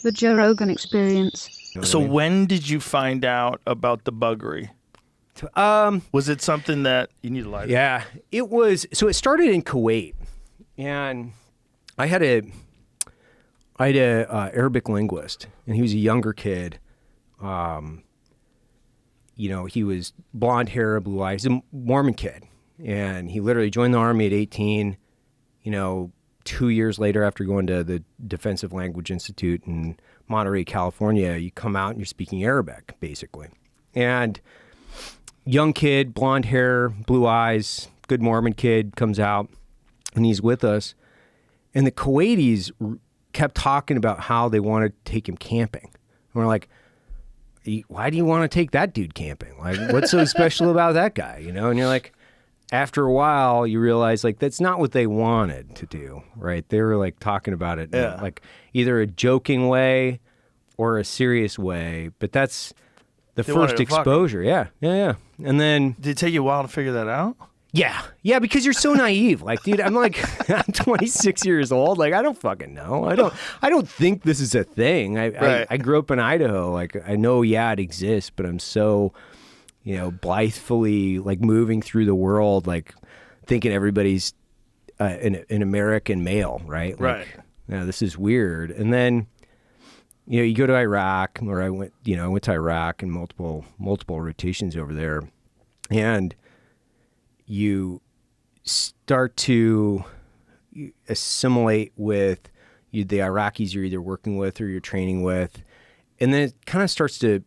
The Joe Rogan Experience. So when did you find out about the buggery? Was it something that you need to lie to? Yeah, it was. So it started in Kuwait, and I had a Arabic linguist, and he was a younger kid. He was blonde hair, blue eyes, he's a Mormon kid, and he literally joined the army at 18. 2 years later, after going to the Defensive Language Institute in Monterey, California, you come out and you're speaking Arabic, basically. And young kid, blonde hair, blue eyes, good Mormon kid comes out, and he's with us. And the Kuwaitis kept talking about how they wanted to take him camping. And we're like, why do you want to take that dude camping? Like, what's so special about that guy? And you're like, after a while, you realize, like, that's not what they wanted to do, right? They were, like, talking about it in, like, either a joking way or a serious way, but that's the first exposure. Yeah. And then... Did it take you a while to figure that out? Yeah, because you're so naive. Like, dude, I'm 26 years old. Like, I don't fucking know. I don't think this is a thing. I grew up in Idaho. Like, I know, it exists, but I'm so... blithely, like, moving through the world, like, thinking everybody's an American male, right? Like, right. This is weird. And then, you go to Iraq, or I went to Iraq and multiple rotations over there, and you start to assimilate with the Iraqis you're either working with or you're training with, and then it kind of starts to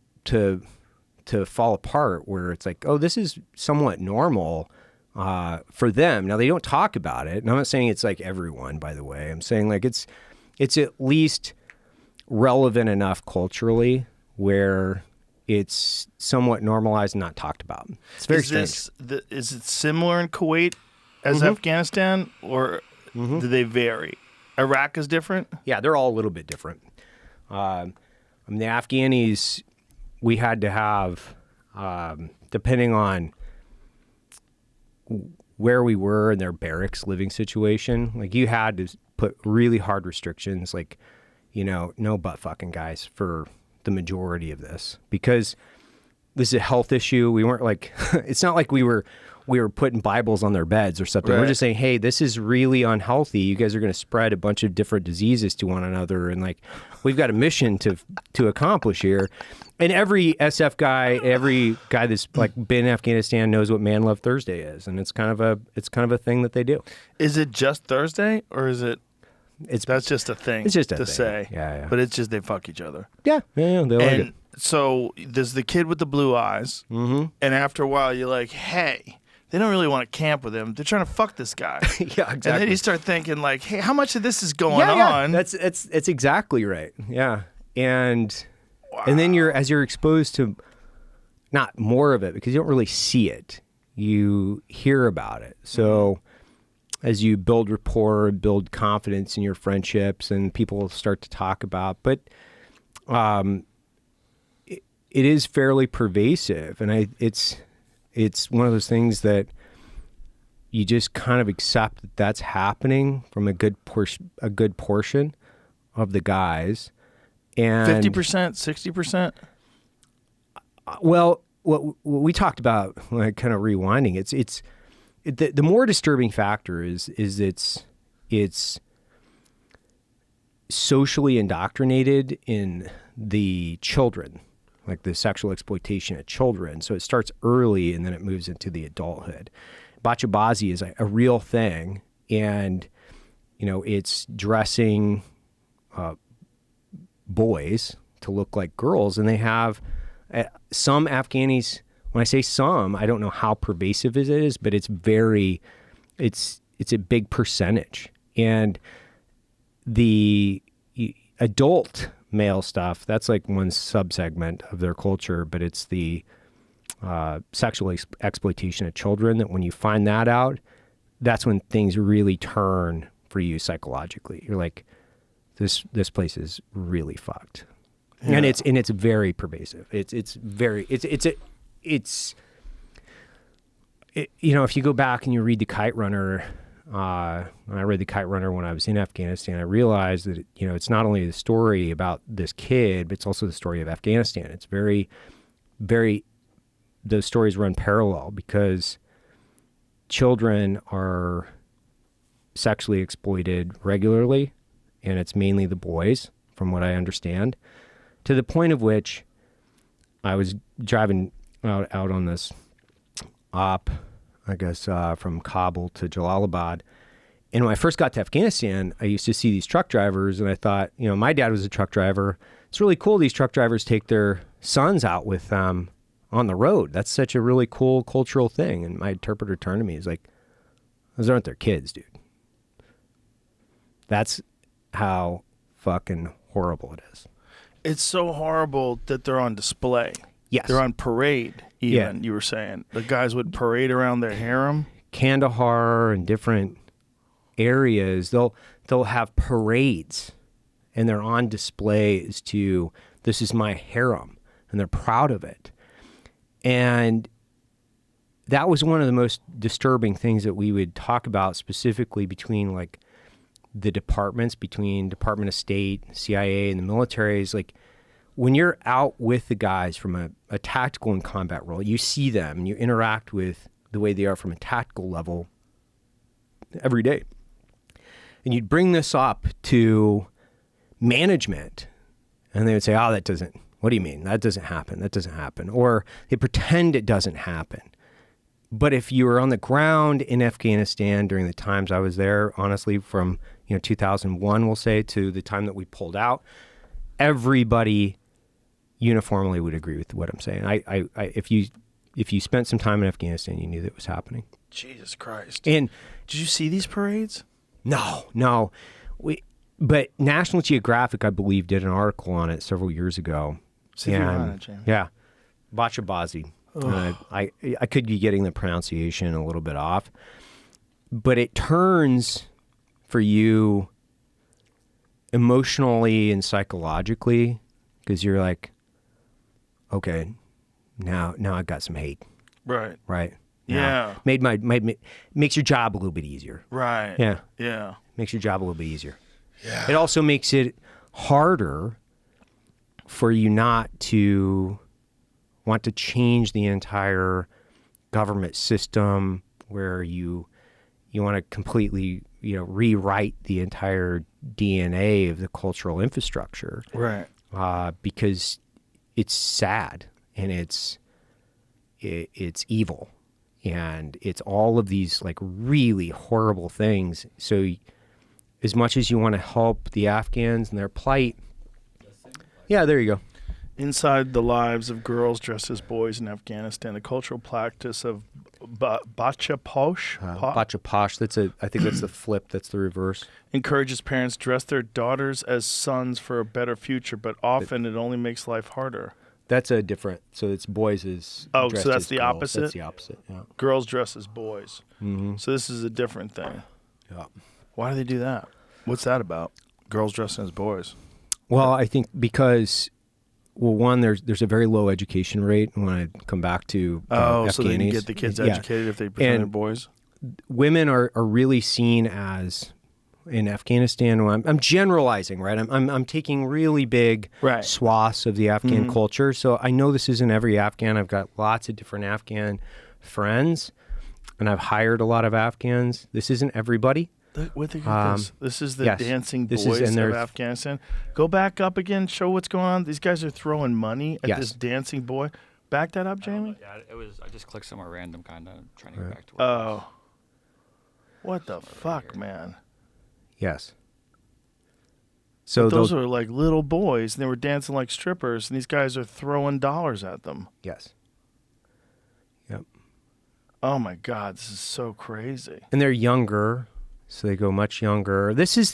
fall apart, where it's like, oh, this is somewhat normal for them. Now, they don't talk about it, and I'm not saying it's like everyone, by the way. I'm saying, like, it's at least relevant enough culturally where it's somewhat normalized and not talked about. It's very strange. Is it similar in Kuwait as Afghanistan, or do they vary? Iraq is different? Yeah, they're all a little bit different. The Afghanis... we had to have, depending on where we were in their barracks living situation, like, you had to put really hard restrictions, like, no butt fucking guys for the majority of this, because this is a health issue. We weren't like, it's not like we were putting Bibles on their beds or something. Right. We're just saying, hey, this is really unhealthy. You guys are going to spread a bunch of different diseases to one another. And, like, we've got a mission to accomplish here. And every SF guy, every guy that's, like, been in Afghanistan knows what Man Love Thursday is. And it's kind of a thing that they do. Is it just Thursday, or is it? That's just a thing. It's just to say. Yeah. But it's just they fuck each other. Yeah. They like it. So there's the kid with the blue eyes, and after a while you're like, hey, they don't really want to camp with him. They're trying to fuck this guy. Yeah, exactly. And then you start thinking, like, hey, how much of this is going on? That's exactly right. Yeah. And then as you're exposed to not more of it, because you don't really see it, you hear about it. So as you build rapport, build confidence in your friendships, and people start to talk about, but it is fairly pervasive, and it's one of those things that you just kind of accept that that's happening from a good portion of the guys. And 50%, 60%. Well, what we talked about, like, kind of rewinding, it's the more disturbing factor is it's socially indoctrinated in the children, like the sexual exploitation of children. So it starts early and then it moves into the adulthood. Bacha Posh is a real thing, and it's dressing boys to look like girls, and they have some Afghanis. When I say some, I don't know how pervasive it is, but it's a big percentage. And the adult male stuff, that's like one subsegment of their culture, but it's the sexual exploitation of children, that when you find that out, that's when things really turn for you psychologically. You're like, this place is really fucked. Yeah. And it's very pervasive. If you go back and you read The Kite Runner, when I read The Kite Runner when I was in Afghanistan, I realized that, it's not only the story about this kid, but it's also the story of Afghanistan. It's very, very, those stories run parallel because children are sexually exploited regularly, and it's mainly the boys, from what I understand, to the point of which I was driving out on this op, I guess, from Kabul to Jalalabad. And when I first got to Afghanistan, I used to see these truck drivers, and I thought, my dad was a truck driver. It's really cool these truck drivers take their sons out with them on the road. That's such a really cool cultural thing. And my interpreter turned to me. He's like, those aren't their kids, dude. That's how fucking horrible it is. It's so horrible that they're on display. Yes. They're on parade, even, you were saying. The guys would parade around their harem. Kandahar and different areas, they'll have parades, and they're on display as to, this is my harem, and they're proud of it. And that was one of the most disturbing things that we would talk about, specifically between like the departments, between Department of State, CIA, and the military. Is like, when you're out with the guys from a tactical and combat role, you see them and you interact with the way they are from a tactical level every day. And you'd bring this up to management, and they would say, oh, what do you mean? That doesn't happen. That doesn't happen. Or they pretend it doesn't happen. But if you were on the ground in Afghanistan during the times I was there, honestly, from 2001, we'll say, to the time that we pulled out, everybody uniformly would agree with what I'm saying. If you spent some time in Afghanistan, you knew that was happening. Jesus Christ! And did you see these parades? No. But National Geographic, I believe, did an article on it several years ago. See if you're on it, Jamie. Yeah, Bacha Posh. I could be getting the pronunciation a little bit off, but it turns for you emotionally and psychologically, because you're like, okay, now I got some hate. Right. Now, Yeah. Makes your job a little bit easier. Right. Yeah. Yeah. Makes your job a little bit easier. Yeah. It also makes it harder for you not to want to change the entire government system, where you want to completely rewrite the entire DNA of the cultural infrastructure, Right. because it's sad and it's evil, and it's all of these like really horrible things. So as much as you want to help the Afghans and their plight, yeah, there you go. Inside the lives of girls dressed as boys in Afghanistan, the cultural practice of Bacha Posh Bacha Posh. I think that's the flip. That's the reverse. encourages parents to dress their daughters as sons for a better future, but often it only makes life harder. That's a different. So it's boys as. Oh, dressed so that's as the girls. opposite? That's the opposite. Yeah. Girls dress as boys. Mm-hmm. So this is a different thing. Yeah. Why do they do that? What's that about? Girls dressing as boys. Well, I think because, well, one, there's a very low education rate when I come back to Oh, so they can Afghanis. get the kids Yeah. educated if they pretend they're And boys? women are really seen as, in Afghanistan, I'm generalizing, right? I'm taking really big Right. swaths of the Afghan culture. So I know this isn't every Afghan. I've got lots of different Afghan friends, and I've hired a lot of Afghans. This isn't everybody. What the heck is this? This is the yes, dancing this boys is- and of they're- Afghanistan. Go back up again. Show what's going on. These guys are throwing money at Yes. this dancing boy. Back that up, Jamie. Yeah, it was. I just clicked somewhere random, kind of trying to get back to it. Oh. What the fuck, man? Yes. So But those they'll- are like little boys, and they were dancing like strippers, and these guys are throwing dollars at them. yes. Yep. Oh my God, this is so crazy. And they're younger, so they go much younger. This is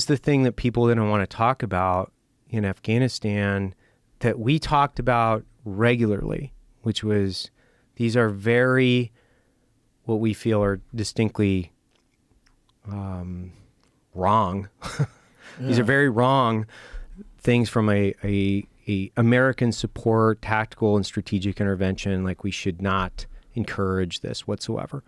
the thing that people didn't want to talk about in Afghanistan that we talked about regularly, which was these are very, what we feel are distinctly wrong. These are very wrong things from a American support, tactical and strategic intervention. Like, we should not encourage this whatsoever.